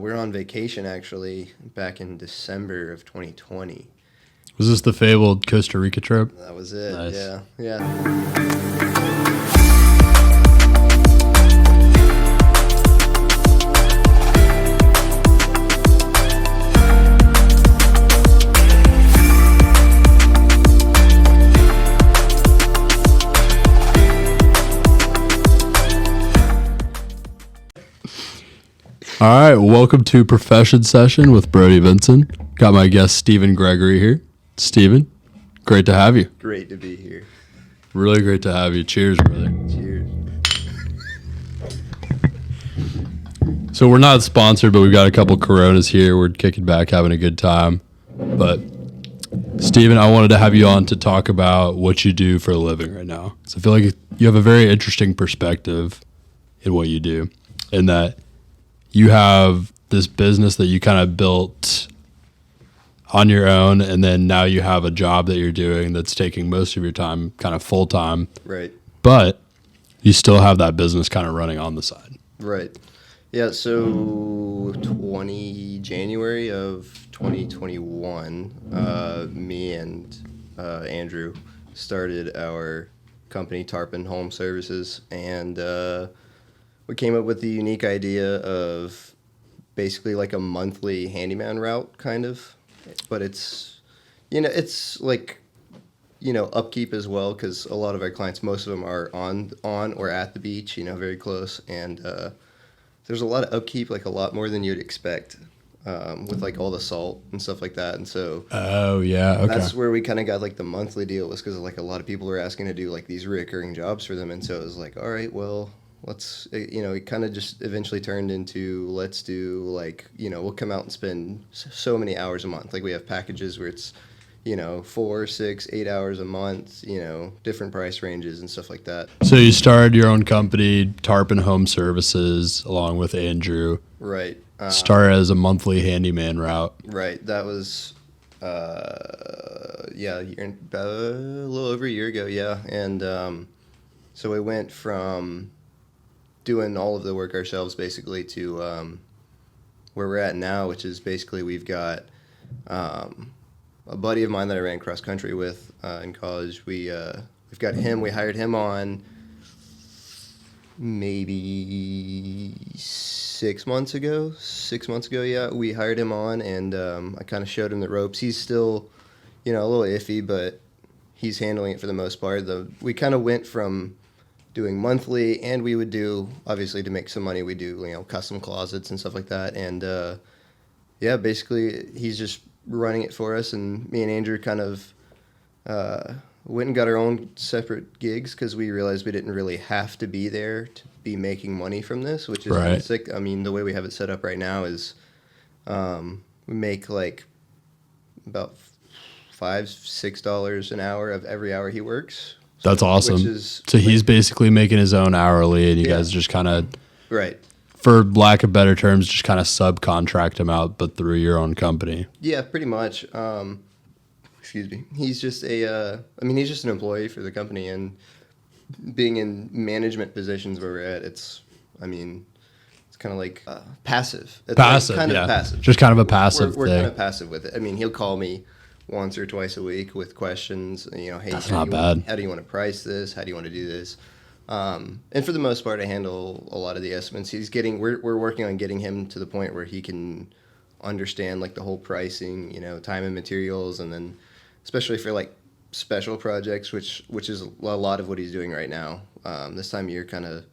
We were on vacation actually back in December of 2020. Was this the fabled Costa Rica trip? That was it. Nice. Yeah. Yeah. All right, welcome to Profession Session with Brody Vincent. Got my guest Stephen Gregory here. Stephen, great to have you. Great to be here. Really great to have you. Cheers, brother. Cheers. So we're not sponsored, but we've got a couple Coronas here. We're kicking back, having a good time. But Stephen, I wanted to have you on to talk about what you do for a living right now. So I feel like you have a very interesting perspective in what you do, in that you have this business that you kind of built on your own, and then now you have a job that you're doing that's taking most of your time, kind of full time. Right. But you still have that business kind of running on the side. Right. Yeah, so January of 2021, me and Andrew started our company, Tarpon Home Services, and we came up with the unique idea of basically like a monthly handyman route, kind of, but it's like, upkeep as well, because a lot of our clients, most of them are on or at the beach, very close, and there's a lot of upkeep, like a lot more than you'd expect, with like all the salt and stuff like that, and so that's where we kind of got like the monthly deal, was because like a lot of people were asking to do like these recurring jobs for them, and so it was like, all right, well, let's, it kind of just eventually turned into, let's do like, we'll come out and spend so many hours a month. Like we have packages where it's, 4, 6, 8 hours a month, different price ranges and stuff like that. So you started your own company, Tarpon Home Services, along with Andrew. Right. Started as a monthly handyman route. Right. That was, a little over a year ago. Yeah. And so we went from doing all of the work ourselves basically to where we're at now, which is basically we've got a buddy of mine that I ran cross country with in college. We've got him. We hired him on maybe 6 months ago. 6 months ago, yeah. We hired him on, and I kind of showed him the ropes. He's still, a little iffy, but he's handling it for the most part. We kind of went from doing monthly, and we would do, obviously to make some money, we do, custom closets and stuff like that. And basically he's just running it for us, and me and Andrew kind of went and got our own separate gigs because we realized we didn't really have to be there to be making money from this, which is right. sick. I mean, the way we have it set up right now is we make like about $5-6 an hour of every hour he works. That's awesome. So he's basically making his own hourly, and you guys just kind of, right, for lack of better terms, just kind of subcontract him out, but through your own company. Yeah, pretty much. Excuse me. He's just he's just an employee for the company, and being in management positions where we're at, it's kind of like passive. It's passive, like kind of passive. Just kind of a passive we're thing. Kind of passive with it. I mean, he'll call me once or twice a week with questions. Hey, that's not bad. How do you want to price this? How do you want to do this? And for the most part, I handle a lot of the estimates. We're working on getting him to the point where he can understand like the whole pricing, time and materials, and then especially for like special projects, which is a lot of what he's doing right now. This time of year, kind of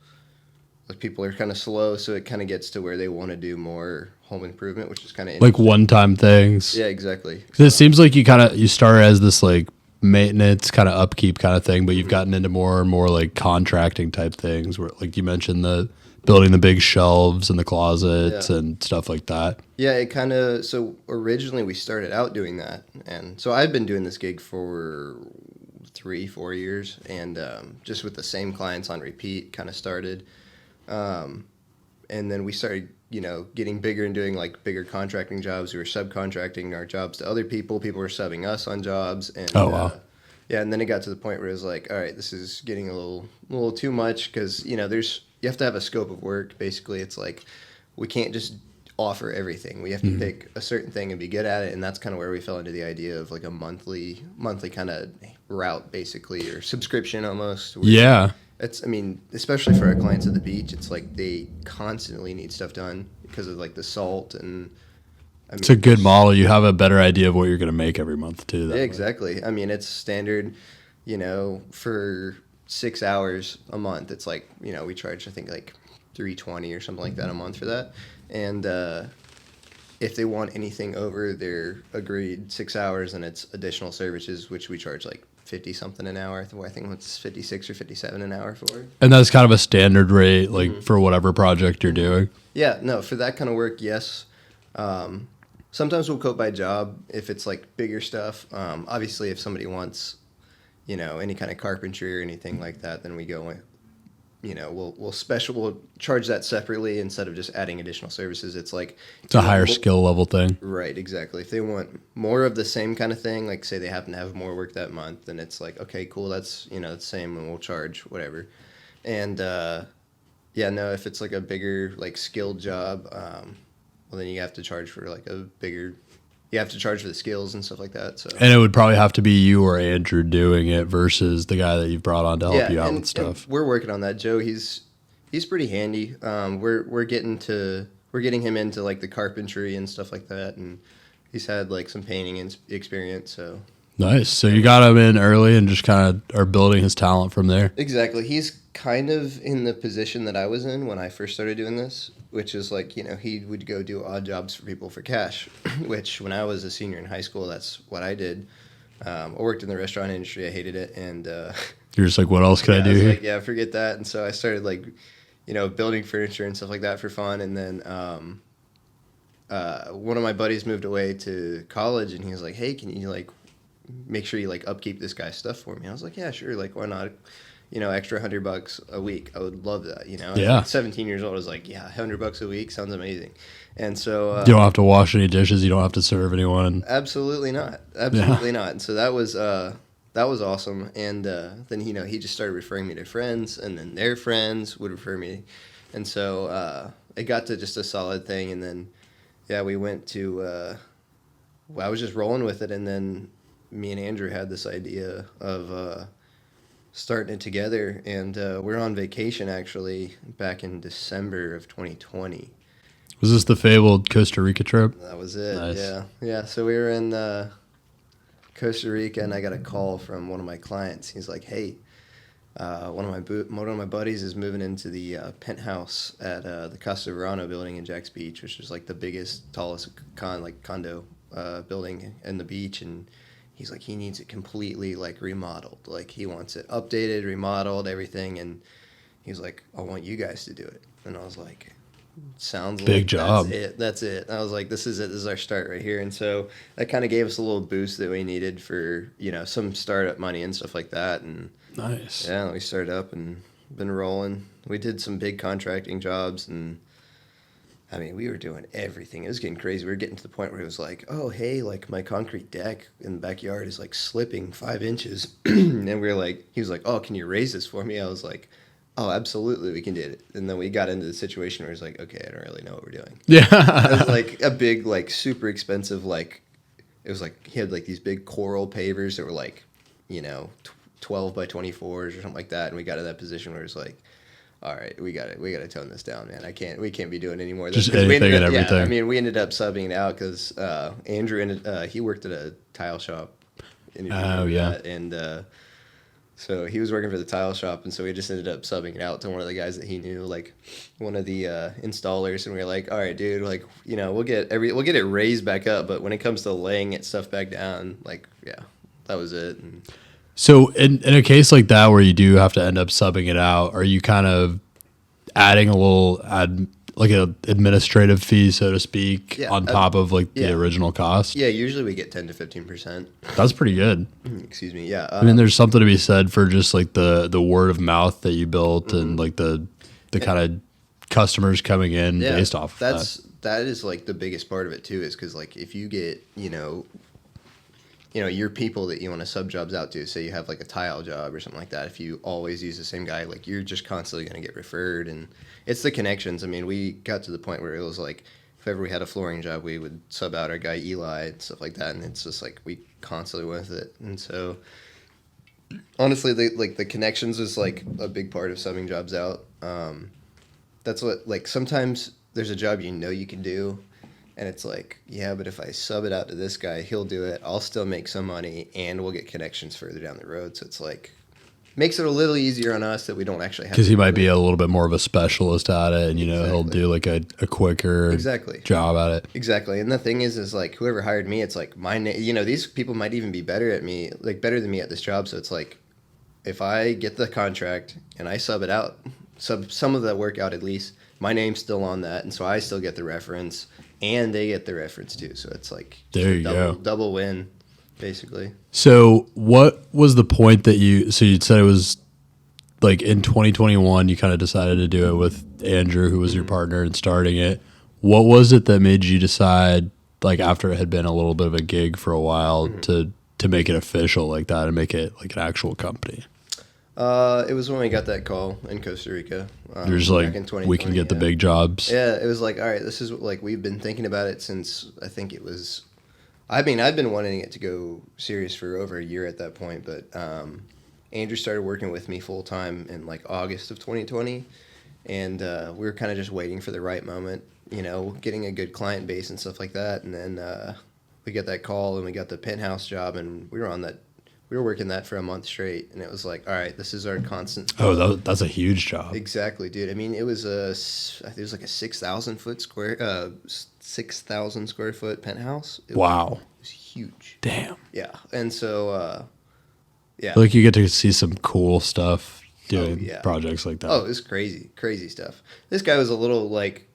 like people are kind of slow, so it kind of gets to where they want to do more home improvement, which is kind of like one-time things. Yeah, exactly. It seems like you started as this like maintenance kind of upkeep kind of thing, but you've gotten into more and more like contracting type things, where like you mentioned the building the big shelves and the closets and stuff like that. Yeah, it kind of, so originally we started out doing that, and so I've been doing this gig for 3-4 years, and just with the same clients on repeat, kind of started, and then we started getting bigger and doing like bigger contracting jobs. We were subcontracting our jobs to other people. People were subbing us on jobs. And, and then it got to the point where it was like, all right, this is getting a little too much, because, you have to have a scope of work. Basically, it's like we can't just offer everything. We have to pick a certain thing and be good at it, and that's kind of where we fell into the idea of like a monthly kind of route, basically, or subscription almost. Yeah. It's, I mean, especially for our clients at the beach, it's like they constantly need stuff done because of like the salt and. I mean, It's a good model. You have a better idea of what you're going to make every month too. Yeah, exactly. I mean, it's standard, for 6 hours a month. It's like, we charge, I think, like $320 or something like that a month for that. And if they want anything over their agreed 6 hours, then it's additional services, which we charge like 50 something an hour. I think it's 56 or 57 an hour for. And that's kind of a standard rate, like for whatever project you're doing. Yeah, no, for that kind of work, yes. Sometimes we'll quote by job if it's like bigger stuff. Obviously, if somebody wants, any kind of carpentry or anything like that, then we go, we'll charge that separately instead of just adding additional services. It's like It's a higher skill level thing. Right, exactly. If they want more of the same kind of thing, like say they happen to have more work that month, then it's like, okay, cool, that's the same, and we'll charge whatever. And if it's like a bigger like skilled job, well, then you have to charge for like you have to charge for the skills and stuff like that. So. And it would probably have to be you or Andrew doing it versus the guy that you've brought on to help you out with stuff. And we're working on that. Joe, he's pretty handy. We're getting him into like the carpentry and stuff like that, and he's had like some painting experience. So nice. So you got him in early and just kind of are building his talent from there. Exactly. He's kind of in the position that I was in when I first started doing this, which is like, he would go do odd jobs for people for cash, which when I was a senior in high school, that's what I did. I worked in the restaurant industry. I hated it. And you're just like, what else can I do here? Like, yeah, forget that. And so I started like, building furniture and stuff like that for fun. And then one of my buddies moved away to college, and he was like, hey, can you like make sure you like upkeep this guy's stuff for me? I was like, yeah, sure. Like, why not? Extra $100 a week. I would love that. Yeah. 17 years old. I was like, yeah, $100 a week sounds amazing. And so you don't have to wash any dishes. You don't have to serve anyone. Absolutely not. Absolutely not. And so that was awesome. And then he just started referring me to friends, and then their friends would refer me, and so it got to just a solid thing. And then we went to. I was just rolling with it, and then me and Andrew had this idea of. Starting it together, and we're on vacation actually back in December of 2020. Was this the fabled Costa Rica trip? That was it. Nice. Yeah. So we were in Costa Rica, and I got a call from one of my clients. He's like, "Hey, one of my buddies is moving into the penthouse at the Costa building in Jack's Beach, which is like the biggest, tallest condo building in the beach, and." He's like, he needs it completely like remodeled. Like he wants it updated, remodeled, everything. And he's like, I want you guys to do it. And I was like, sounds big like job. That's it. I was like, this is it. This is our start right here. And so that kind of gave us a little boost that we needed for, some startup money and stuff like that. And nice. Yeah, we started up and been rolling. We did some big contracting jobs, and I mean, we were doing everything. It was getting crazy. We were getting to the point where it was like, oh, hey, like my concrete deck in the backyard is like slipping 5 inches. And we were like, he was like, oh, can you raise this for me? I was like, oh, absolutely, we can do it. And then we got into the situation where it's like, okay, I don't really know what we're doing. Yeah. It was like a big, like super expensive, like, it was like, he had like these big coral pavers that were like, 12 by 24s or something like that. And we got to that position where it's like, all right, we got to tone this down, man. We can't be doing any more of this. Just anything and everything. Yeah, I mean, we ended up subbing it out because Andrew he worked at a tile shop. Oh yeah. And so he was working for the tile shop, and so we just ended up subbing it out to one of the guys that he knew, like one of the installers, and we were like, all right, dude, like we'll get it raised back up, but when it comes to laying it stuff back down, like that was it. And, so in a case like that where you do have to end up subbing it out, are you kind of adding a little like an administrative fee, so to speak, on top of like the original cost? Yeah, usually we get 10 to 15%. That's pretty good. Excuse me. Yeah. I mean, there's something to be said for just like the word of mouth that you built and like the kind of customers coming in based off of that. That is like the biggest part of it too, is because like if you get, your people that you want to sub jobs out to, say you have like a tile job or something like that, if you always use the same guy, like you're just constantly going to get referred, and it's the connections. I mean, we got to the point where it was like, if if ever we had a flooring job, we would sub out our guy Eli and stuff like that, and it's just like we constantly went with it. And so honestly, the connections is like a big part of subbing jobs out. That's what, like, sometimes there's a job you can do, and it's like, yeah, but if I sub it out to this guy, he'll do it. I'll still make some money, and we'll get connections further down the road. So it's like, makes it a little easier on us that we don't actually have to. Because he might be a little bit more of a specialist at it, and, he'll Exactly. do like a quicker job at it. Exactly. And the thing is like, whoever hired me, it's like my name, these people might even be better than me at this job. So it's like, if I get the contract and I sub it out, sub some of the work out at least, my name's still on that, and so I still get the reference, and they get the reference too. So it's like, there you go, double win, basically. So what was the point that you said it was like in 2021 you kind of decided to do it with Andrew, who was your partner, and starting it. What was it that made you decide, like, after it had been a little bit of a gig for a while, to make it official like that and make it like an actual company? It was when we got that call in Costa Rica. You're just like, we can get the big jobs. Yeah, it was like, all right, this is like, we've been thinking about it since, I think it was, I've been wanting it to go serious for over a year at that point, but Andrew started working with me full time in like August of 2020, and we were kind of just waiting for the right moment, getting a good client base and stuff like that, and then we got that call and we got the penthouse job, and we were working that for a month straight, and it was like, all right, this is our constant. Oh, that's a huge job. Exactly, dude. I mean, it was like a 6,000 square foot penthouse. Wow. It was huge. Damn. Yeah, and so yeah. Like, you get to see some cool stuff doing projects like that. Oh, it was crazy stuff. This guy was a little like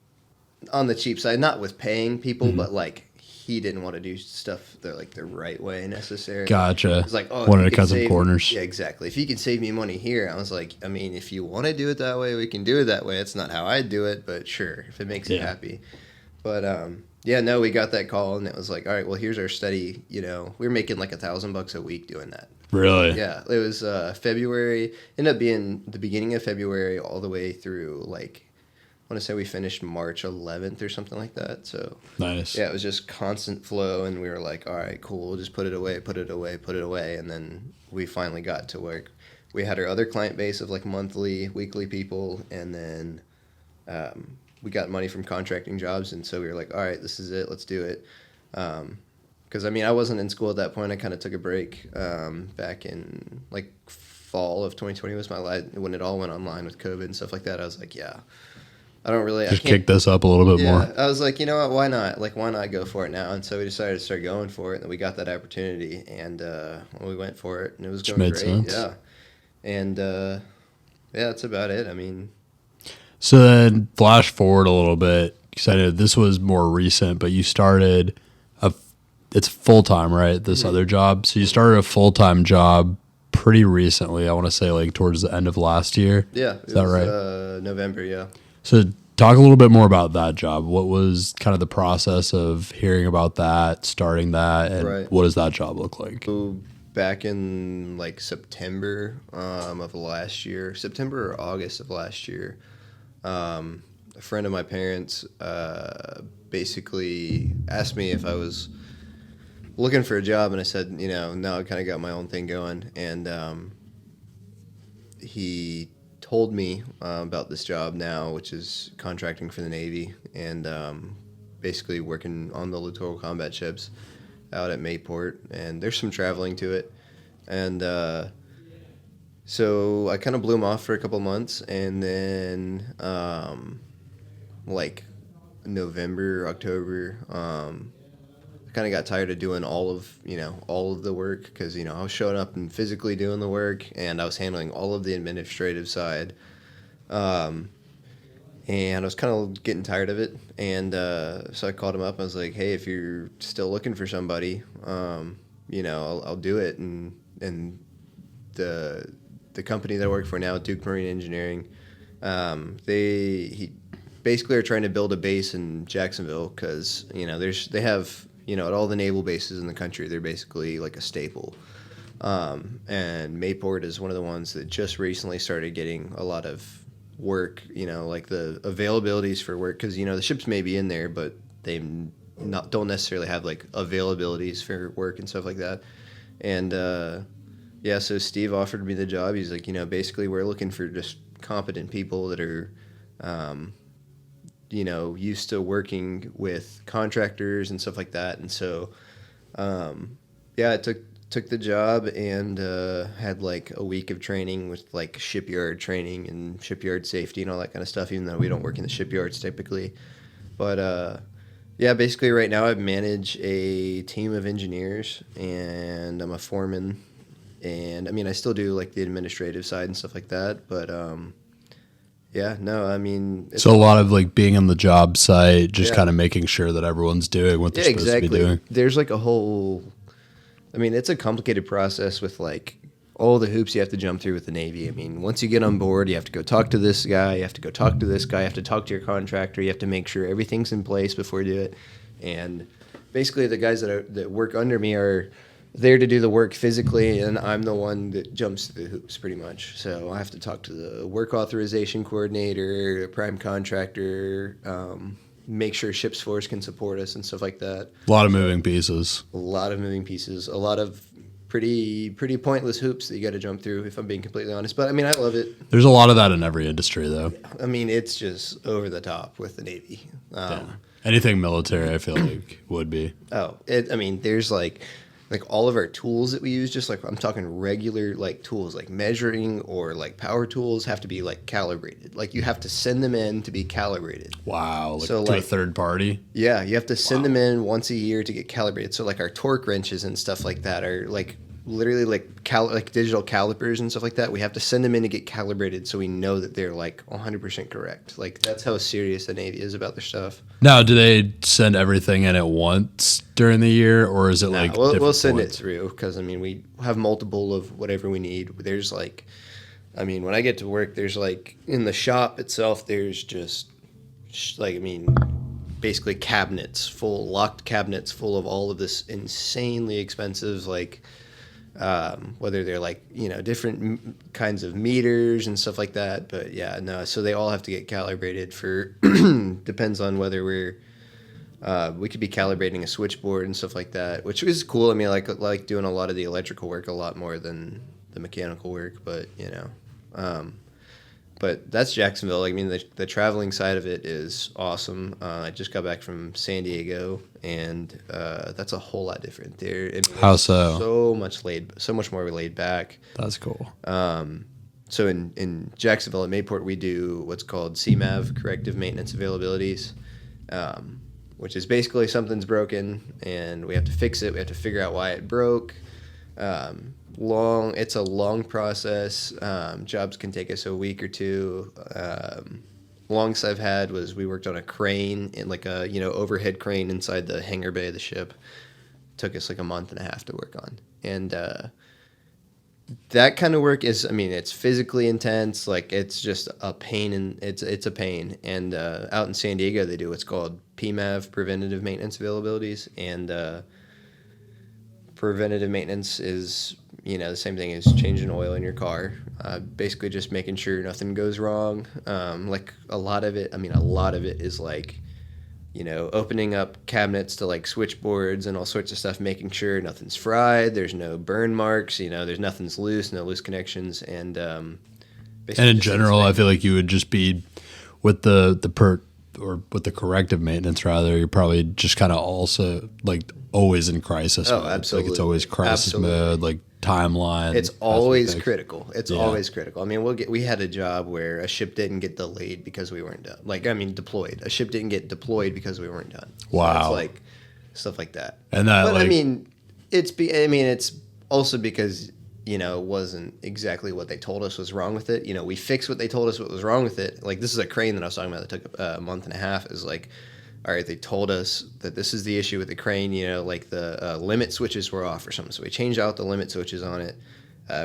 on the cheap side, not with paying people, but like, he didn't want to do stuff the right way necessarily. Gotcha. It's like, wanted to cut some corners. Yeah, exactly. If you can save me money here, I was like, I mean, if you want to do it that way, we can do it that way. It's not how I do it, but sure, if it makes you happy. But we got that call, and it was like, all right, well, here's our study. We were making like $1,000 a week doing that. Really? Yeah, it was February. Ended up being the beginning of February all the way through, like, I want to say we finished March 11th or something like that. So nice. Yeah, it was just constant flow, and we were like, all right, cool, we'll just put it away, and then we finally got to work. We had our other client base of like monthly, weekly people, and then we got money from contracting jobs, and so we were like, all right, this is it, let's do it. Because I wasn't in school at that point. I kind of took a break back in like fall of 2020 was when it all went online with COVID and stuff like that. I was like, yeah, I don't really just kick this up a little bit more. I was like, you know what? Why not? Like, why not go for it now? And so we decided to start going for it, and we got that opportunity, and we went for it, and it was going great. Sense. Yeah, and that's about it. So then, flash forward a little bit. Because I know this was more recent, but you started it's full time, right? This other job. So you started a full time job pretty recently. I want to say like towards the end of last year. Yeah, is that right? November. Yeah. So talk a little bit more about that job. What was kind of the process of hearing about that, starting that, and what does that job look like? So back in like September of last year, September or August of last year, a friend of my parents basically asked me if I was looking for a job, and I said, no, I kind of got my own thing going, and he told me about this job now, which is contracting for the Navy, and basically working on the littoral combat ships out at Mayport, and there's some traveling to it, and so I kind of blew him off for a couple months, and then like November, October, I kind of got tired of doing all of the work, because I was showing up and physically doing the work, and I was handling all of the administrative side, and I was kind of getting tired of it, and so I called him up. I was like, hey, if you're still looking for somebody, I'll do it. And the company that I work for now, Duke Marine Engineering, he basically are trying to build a base in Jacksonville, because they have at all the naval bases in the country, they're basically like a staple. And Mayport is one of the ones that just recently started getting a lot of work, like the availabilities for work, because the ships may be in there, but don't necessarily have like availabilities for work and stuff like that. And yeah, so Steve offered me the job. He's like, basically we're looking for just competent people that are, used to working with contractors and stuff like that. And so, yeah, I took the job and had like a week of training with like shipyard training and shipyard safety and all that kind of stuff, even though we don't work in the shipyards typically. But yeah, basically right now I manage a team of engineers and I'm a foreman. And I mean, I still do like the administrative side and stuff like that. But yeah, no, I mean. So a lot of like being on the job site, just kind of making sure that everyone's doing what they're supposed to be doing. There's like it's a complicated process with like all the hoops you have to jump through with the Navy. I mean, once you get on board, you have to go talk to this guy, you have to go talk to this guy, you have to talk to your contractor, you have to make sure everything's in place before you do it. And basically the guys that work under me are there to do the work physically, and I'm the one that jumps through the hoops pretty much. So I have to talk to the work authorization coordinator, prime contractor, make sure ship's force can support us and stuff like that. A lot of moving pieces. A lot of pretty pointless hoops that you got to jump through, if I'm being completely honest. But I mean, I love it. There's a lot of that in every industry, though. I mean, it's just over the top with the Navy. Anything military, I feel like would be. There's like all of our tools that we use, just like I'm talking regular like tools, like measuring or like power tools have to be like calibrated. Like you have to send them in to be calibrated. Wow. To a third party? Yeah, you have to send them in once a year to get calibrated. So like our torque wrenches and stuff like that are like literally like digital calipers and stuff like that. We have to send them in to get calibrated so we know that they're like 100% correct. Like that's how serious the Navy is about their stuff. Now, do they send everything in at once during the year, or is it we'll send it through because I mean we have multiple of whatever we need. There's like, I mean, when I get to work, there's like in the shop itself, there's just like, I mean, basically locked cabinets full of all of this insanely expensive like. Whether they're like, different kinds of meters and stuff like that. But yeah, no, so they all have to get calibrated for, depends on whether we could be calibrating a switchboard and stuff like that, which is cool. I mean, I like doing a lot of the electrical work a lot more than the mechanical work, but but that's Jacksonville. I mean, the traveling side of it is awesome. I just got back from San Diego, and that's a whole lot different. How so? So much more laid back. That's cool. So in Jacksonville at Mayport, we do what's called CMAV, Corrective Maintenance Availabilities, which is basically something's broken, and we have to fix it. We have to figure out why it broke. It's a long process. Jobs can take us a week or two. Longest I've had was we worked on a crane in like a overhead crane inside the hangar bay of the ship. Took us like a month and a half to work on, and that kind of work is, I mean, it's physically intense. Like it's just a pain, and it's a pain. And out in San Diego, they do what's called PMAV, Preventative Maintenance Availabilities, and preventative maintenance is the same thing as changing oil in your car, basically just making sure nothing goes wrong. Like a lot of it is like, opening up cabinets to like switchboards and all sorts of stuff, making sure nothing's fried, there's no burn marks, there's nothing's loose, no loose connections, and in general, I feel like you would just be with the corrective maintenance rather. You're probably just kind of also like always in crisis mode. Absolutely. Like it's always crisis mode, like timeline. It's always critical. Always critical. I mean, we had a job where a ship didn't get delayed because we weren't done. Deployed. A ship didn't get deployed because we weren't done. Wow. So it's like stuff like that. And that, but it's also because it wasn't exactly what they told us was wrong with it. We fixed what they told us what was wrong with it. Like this is a crane that I was talking about that took a month and a half. Is like, all right, they told us that this is the issue with the crane, like the limit switches were off or something. So we changed out the limit switches on it,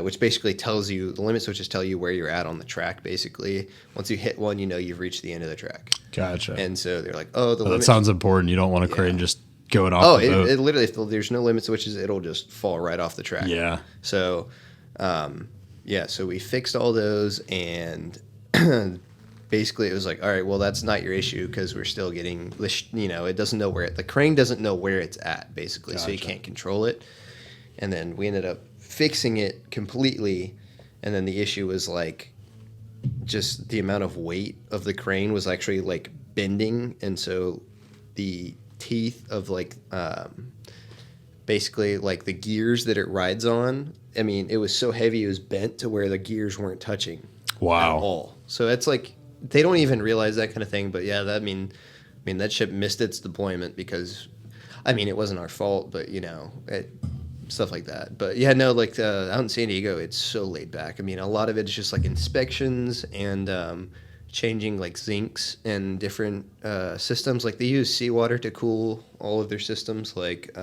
which basically tells you, the limit switches tell you where you're at on the track, basically. Once you hit one, you've reached the end of the track. Gotcha. And so they're like, oh, limit. That sounds important. You don't want a crane just going off the boat. It literally, if there's no limit switches, it'll just fall right off the track. Yeah. So, so we fixed all those, and basically it was like, all right, well, that's not your issue because we're still getting, it doesn't know where the crane doesn't know where it's at, basically, so you can't control it. And then we ended up fixing it completely, and then the issue was like just the amount of weight of the crane was actually like bending, and so the teeth of like basically like the gears that it rides on, I mean, it was so heavy it was bent to where the gears weren't touching at all. So it's like they don't even realize that kind of thing. But yeah, that I mean that ship missed its deployment because I mean it wasn't our fault, but stuff like that. But yeah, no, like out in San Diego, it's so laid back. I mean, a lot of it is just like inspections and changing like zincs and different systems. Like they use seawater to cool all of their systems, like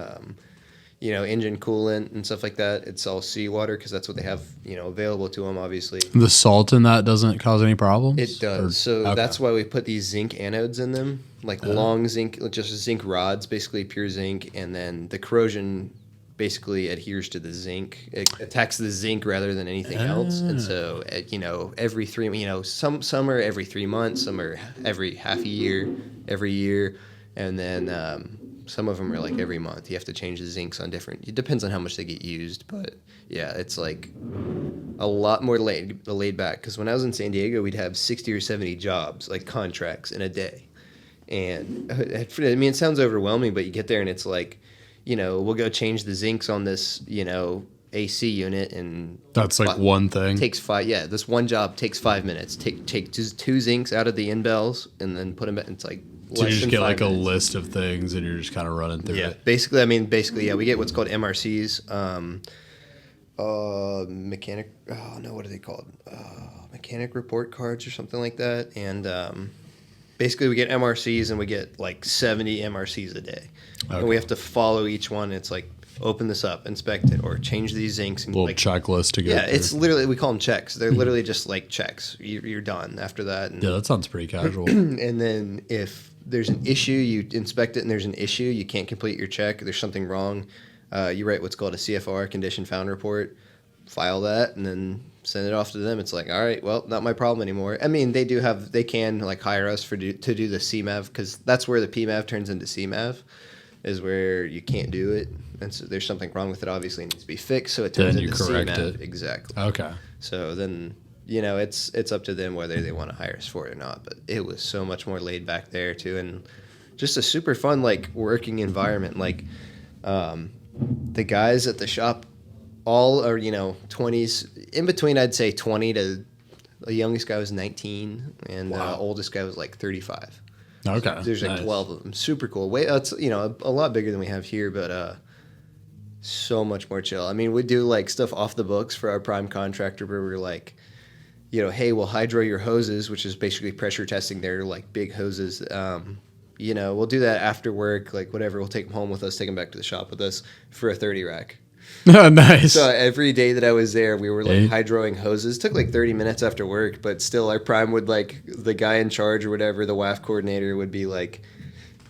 engine coolant and stuff like that. It's all seawater because that's what they have available to them, obviously. The salt in that doesn't cause any problems? It does. That's why we put these zinc anodes in them, like long zinc, just zinc rods, basically pure zinc, and then the corrosion basically adheres to the zinc. It attacks the zinc rather than anything else. And so, every some are every 3 months, some are every half a year, every year, and then some of them are like every month. You have to change the zincs on different. It depends on how much they get used, but yeah, it's like a lot more laid back. Because when I was in San Diego, we'd have 60 or 70 jobs, like contracts, in a day, and I mean it sounds overwhelming, but you get there and it's like, we'll go change the zincs on this, AC unit, and that's like one thing. Takes 5. Yeah, this one job takes 5 minutes. Take two zincs out of the end bells and then put them back. It's like. So you just get like a list of things and you're just kind of running through it. Basically, yeah, we get what's called MRCs, mechanic. Oh no, what are they called? Mechanic report cards or something like that. And basically, we get MRCs and we get like 70 MRCs a day, and we have to follow each one. It's like open this up, inspect it, or change these zincs. And little checklist to go. Yeah, it's literally, we call them checks. They're literally just like checks. You're done after that. And, yeah, that sounds pretty casual. And then if there's an issue, you inspect it and there's an issue, you can't complete your check, there's something wrong, you write what's called a CFR, condition found report, file that, and then send it off to them. It's like, all right, well, not my problem anymore. I mean, they can like hire us to do the CMAV, because that's where the PMAV turns into CMAV, is where you can't do it, and so there's something wrong with it, obviously it needs to be fixed, so it turns into CMAV. It. Exactly. Okay. So then it's up to them whether they want to hire us for it or not. But it was so much more laid back there too, and just a super fun like working environment. Like the guys at the shop all are 20s, in between I'd say 20 to the youngest guy was 19, and the oldest guy was like 35. Okay. So there's like 12 of them. Super cool. It's a lot bigger than we have here, but so much more chill. I mean, we do like stuff off the books for our prime contractor where we're like, hey, we'll hydro your hoses, which is basically pressure testing their like big hoses. We'll do that after work, like whatever. We'll take them home with us, take them back to the shop with us for a 30 rack. Nice. So every day that I was there, we were like hydroing hoses. It took like 30 minutes after work, but still our prime would like, the guy in charge or whatever, the WAF coordinator would be like,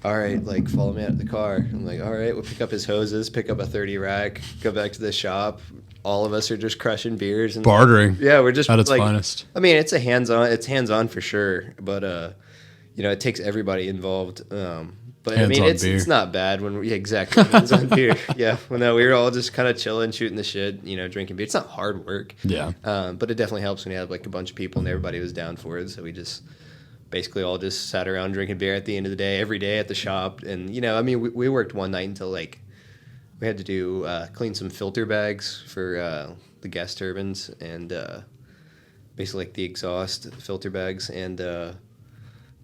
all right, like follow me out of the car. I'm like, all right, we'll pick up his hoses, pick up a 30 rack, go back to the shop. All of us are just crushing beers and bartering. Yeah, we're just at its like, finest. I mean, it's hands-on for sure, but it takes everybody involved. But I mean, it's not bad when exactly hands-on beer. Yeah, well, no, we were all just kind of chilling, shooting the shit, drinking beer. It's not hard work. Yeah. But it definitely helps when you have like a bunch of people and everybody was down for it. So we just basically all just sat around drinking beer at the end of the day, every day at the shop. And we worked one night until like we had to do clean some filter bags for the gas turbines and basically like the exhaust filter bags, and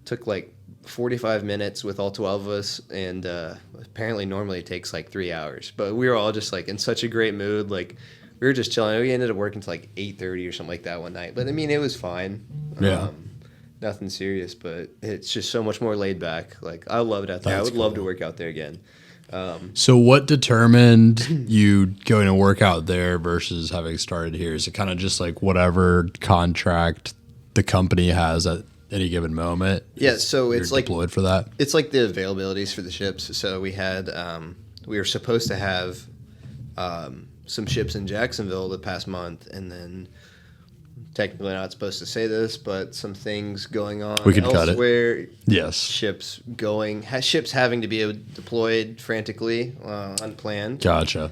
took like 45 minutes with all 12 of us, and apparently normally it takes like 3 hours, but we were all just like in such a great mood, like we were just chilling. We ended up working till like 8:30 or something like that one night, but I mean it was fine. Nothing serious, but it's just so much more laid back. Like I love it out there. I would love to work out there again. So what determined you going to work out there versus having started here? Is it kind of just like whatever contract the company has at any given moment? Yeah, so it's like deployed for that. It's like the availabilities for the ships. So we had we were supposed to have some ships in Jacksonville the past month, and then technically not supposed to say this, but some things going on We can cut it. elsewhere. Yes. Ships having to be deployed frantically, unplanned. Gotcha.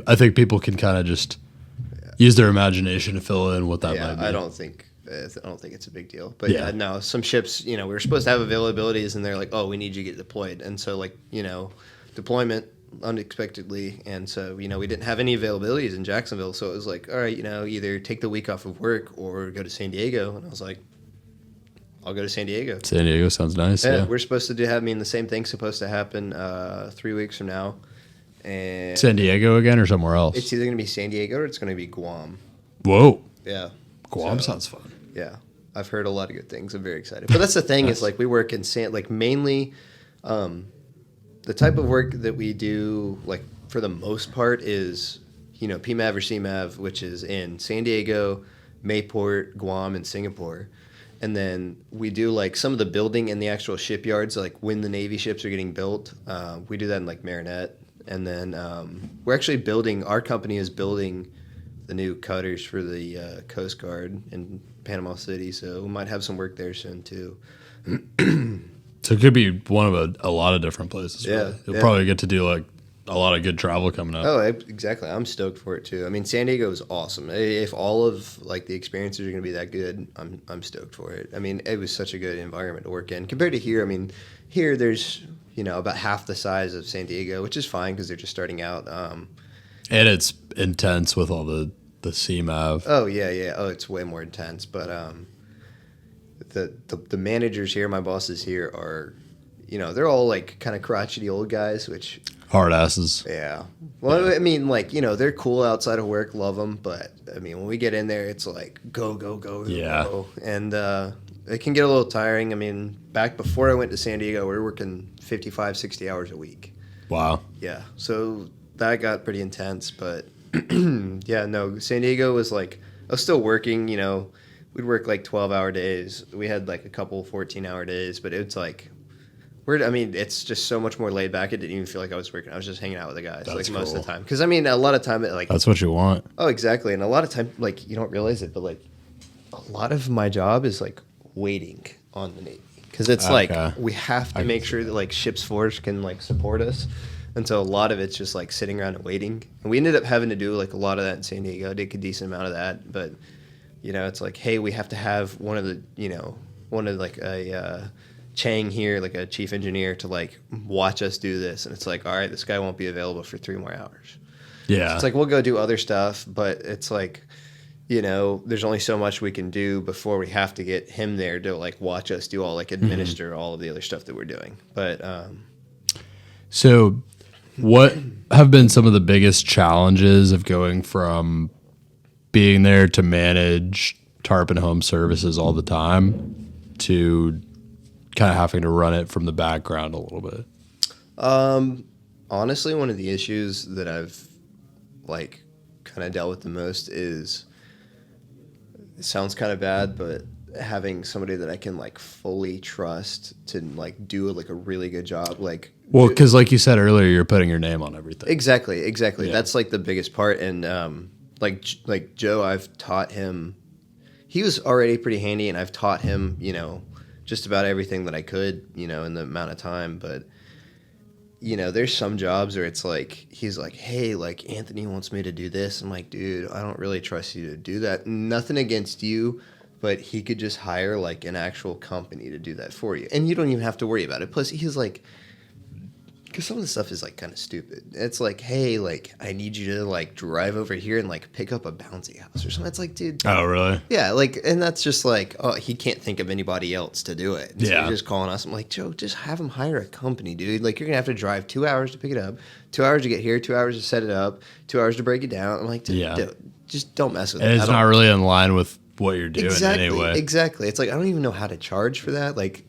I think people can kind of just use their imagination to fill in what that might be. I don't think it's a big deal. But no, some ships, we were supposed to have availabilities, and they're like, oh, we need you to get deployed. And so, like, deployment unexpectedly. And so, we didn't have any availabilities in Jacksonville. So it was like, all right, either take the week off of work or go to San Diego. And I was like, I'll go to San Diego. San Diego sounds nice. Yeah. We're supposed to the same thing's supposed to happen 3 weeks from now. And San Diego again or somewhere else? it's either going to be San Diego or it's going to be Guam. Whoa. Yeah. Guam sounds fun. Yeah. I've heard a lot of good things. I'm very excited. But that's the thing is, like, we work in mainly the type of work that we do, like, for the most part is, PMAV or CMAV, which is in San Diego, Mayport, Guam, and Singapore. And then we do, like, some of the building in the actual shipyards, like when the Navy ships are getting built. We do that in, like, Marinette. And then we're actually our company is building the new cutters for the Coast Guard in Panama City. So we might have some work there soon, too. So it could be one of a lot of different places. Yeah. Really. You'll probably get to do, like, a lot of good travel coming up. Oh, exactly. I'm stoked for it, too. I mean, San Diego is awesome. If all of, like, the experiences are going to be that good, I'm stoked for it. I mean, it was such a good environment to work in. Compared to here, I mean, here there's, about half the size of San Diego, which is fine because they're just starting out. And it's intense with all the CMAV. Oh, yeah. Oh, it's way more intense. But the managers here, my bosses here are, they're all, like, kind of crotchety old guys, which... Hard asses. Yeah. Well, I mean, like, they're cool outside of work, love them. But, I mean, when we get in there, it's like, go, go, go, Yeah. go. And it can get a little tiring. I mean, back before I went to San Diego, we were working 55, 60 hours a week. Wow. Yeah. So that got pretty intense. But, yeah, no, San Diego was like, I was still working, we'd work like 12-hour days. We had like a couple 14-hour days, but it's like, it's just so much more laid back. It didn't even feel like I was working. I was just hanging out with the guys most of the time. Because, I mean, a lot of time, That's what you want. Oh, exactly. And a lot of time, like, you don't realize it, but, like, a lot of my job is, like, waiting on the Navy. Because it's like, we have to make sure that, like, ship's force can, like, support us. And so a lot of it's just, like, sitting around and waiting. And we ended up having to do, like, a lot of that in San Diego. I did a decent amount of that. But, it's like, hey, we have to have like, a Chang here, like a chief engineer, to, like, watch us do this. And it's like, all right, this guy won't be available for 3 more hours. Yeah. So it's like, we'll go do other stuff, but it's like, there's only so much we can do before we have to get him there to, like, watch us do all, like, administer all of the other stuff that we're doing. But so what have been some of the biggest challenges of going from being there to manage tarpon home services all the time to kind of having to run it from the background a little bit? Honestly, one of the issues that I've, like, kind of dealt with the most is, it sounds kind of bad, but having somebody that I can, like, fully trust to, like, do, like, a really good job, like... Well, because like you said earlier, you're putting your name on everything. Exactly. Yeah. That's, like, the biggest part. And, like Joe, I've taught him... He was already pretty handy, and I've taught him, just about everything that I could, in the amount of time. But, there's some jobs where it's like, he's like, hey, like, Anthony wants me to do this. I'm like, dude, I don't really trust you to do that. Nothing against you, but he could just hire, like, an actual company to do that for you. And you don't even have to worry about it. Plus, he's like, because some of the stuff is, like, kind of stupid. It's like, hey, like, I need you to, like, drive over here and, like, pick up a bouncy house or something. It's like, dude. Oh, really? Yeah, like, and that's just like, oh, he can't think of anybody else to do it. So Yeah. he's just calling us. I'm like, Joe, just have him hire a company, dude. Like, you're going to have to drive 2 hours to pick it up, 2 hours to get here, 2 hours to set it up, 2 hours to break it down. I'm like, dude, just don't mess with it. And it's not really in line with what you're doing anyway. Exactly. It's like, I don't even know how to charge for that. Like,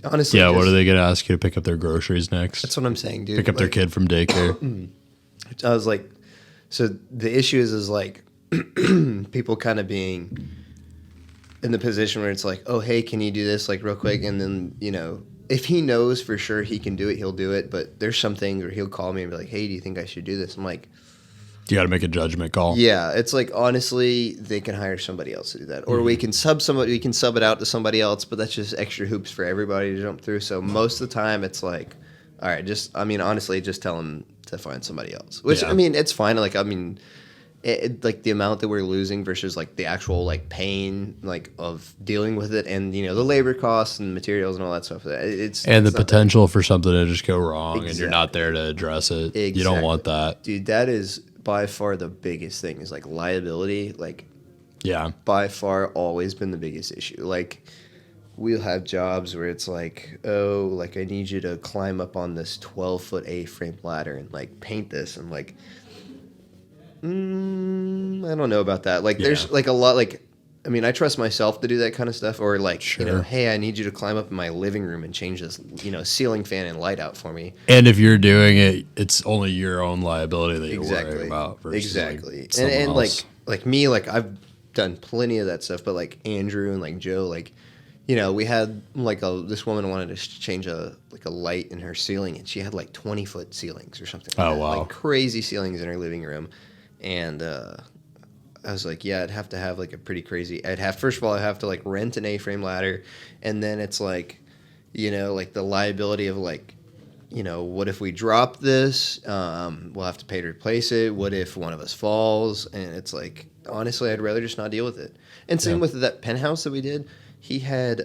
honestly. Yeah, what are they going to ask you to pick up their groceries next? That's what I'm saying, dude. Pick up their kid from daycare. I was like, so the issue is like people kind of being in the position where it's like, oh, hey, can you do this, like, real quick? And then, if he knows for sure he can do it, he'll do it. But there's some things where he'll call me and be like, hey, do you think I should do this? I'm like, You got to make a judgment call. Yeah, it's like, honestly, they can hire somebody else to do that, or we can sub it out to somebody else, but that's just extra hoops for everybody to jump through. So most of the time, it's like, all right, honestly, just tell them to find somebody else. Which it's fine. Like, like the amount that we're losing versus like the actual like pain like of dealing with it, and the labor costs and materials and all that stuff. It's the potential for something to just go wrong, and you're not there to address it. Exactly. You don't want that, dude. That is by far the biggest thing, is like liability. Like, by far always been the biggest issue. Like, we'll have jobs where it's like, oh, like I need you to climb up on this 12-foot A-frame ladder and like paint this, and like, I don't know about that. Like, there's like a lot. Like, I trust myself to do that kind of stuff. Or like, hey, I need you to climb up in my living room and change this, ceiling fan and light out for me. And if you're doing it, it's only your own liability that you're worrying about. Versus Like and like me, like I've done plenty of that stuff. But like Andrew and like Joe, like, we had like this woman wanted to change a light in her ceiling, and she had like 20-foot ceilings or something. Like that. Wow! Like crazy ceilings in her living room. And I was like, I'd have to have like a pretty crazy. First of all, I'd have to like rent an A-frame ladder, and then it's like, like the liability of like, what if we drop this? We'll have to pay to replace it. What if one of us falls? And it's like, honestly, I'd rather just not deal with it. And same with that penthouse that we did. He had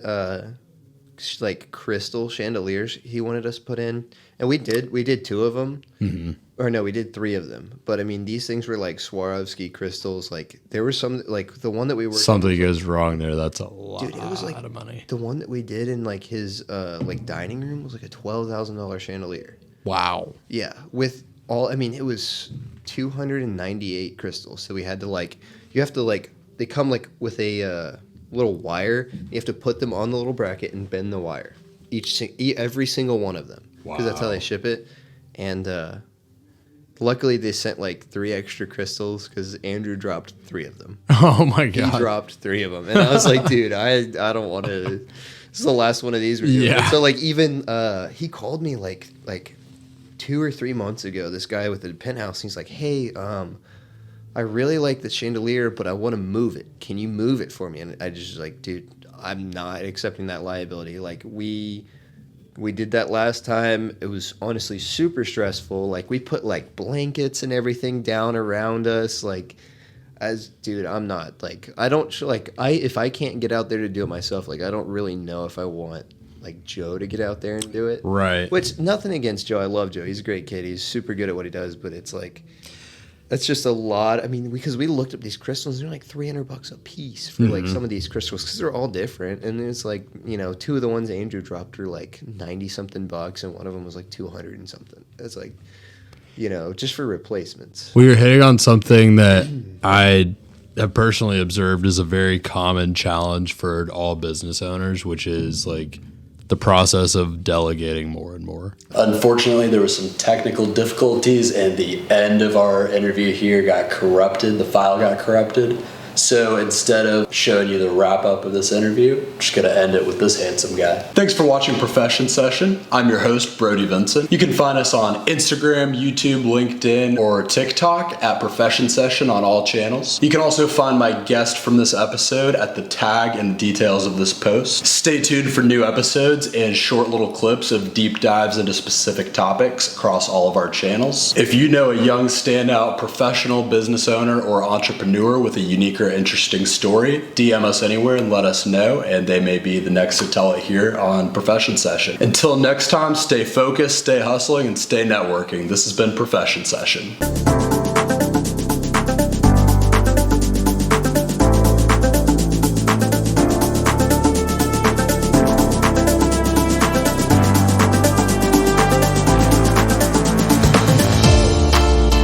like crystal chandeliers he wanted us to put in, and we did 2 of them. Mm-hmm. Or no, we did 3 of them. But these things were like Swarovski crystals. Like, there was some, like the one that we were. Something goes wrong there. That's a lot. Dude, it was like of money. The one that we did in like his like dining room was like a $12,000 chandelier. Wow. Yeah, with all. It was 298 crystals. So we had to like, you have to like, they come like with a little wire. You have to put them on the little bracket and bend the wire. Every single one of them. Wow. Because that's how they ship it. And luckily they sent like 3 extra crystals, because Andrew dropped 3 of them. Oh my god. He dropped 3 of them, and I was like, dude, I don't want to. This is the last one of these we're doing. Yeah. And so like even he called me like 2 or 3 months ago. This guy with the penthouse. He's like, hey, I really like the chandelier, but I want to move it. Can you move it for me? And I just was like, dude, I'm not accepting that liability. Like, we did that last time. It was honestly super stressful. Like, we put like blankets and everything down around us. Like, dude, I'm not like, if I can't get out there to do it myself, like, I don't really know if I want like Joe to get out there and do it. Right. Which, nothing against Joe. I love Joe. He's a great kid. He's super good at what he does, but it's like, that's just a lot. Because we looked up these crystals, and they're like $300 a piece for like some of these crystals, because they're all different. And it's like, 2 of the ones Andrew dropped were like $90-something, and one of them was like $200 and something. It's like, just for replacements. We were hitting on something that I have personally observed is a very common challenge for all business owners, which is like the process of delegating more and more. Unfortunately, there were some technical difficulties, and the end of our interview here got corrupted. The file got corrupted. So instead of showing you the wrap up of this interview, I'm just going to end it with this handsome guy. Thanks for watching Profession Session. I'm your host, Brody Vincent. You can find us on Instagram, YouTube, LinkedIn, or TikTok at Profession Session on all channels. You can also find my guest from this episode at the tag and details of this post. Stay tuned for new episodes and short little clips of deep dives into specific topics across all of our channels. If you know a young standout professional business owner or entrepreneur with a unique or interesting story, DM us anywhere and let us know, and they may be the next to tell it here on Profession Session. Until next time, stay focused, stay hustling, and stay networking. This has been Profession Session.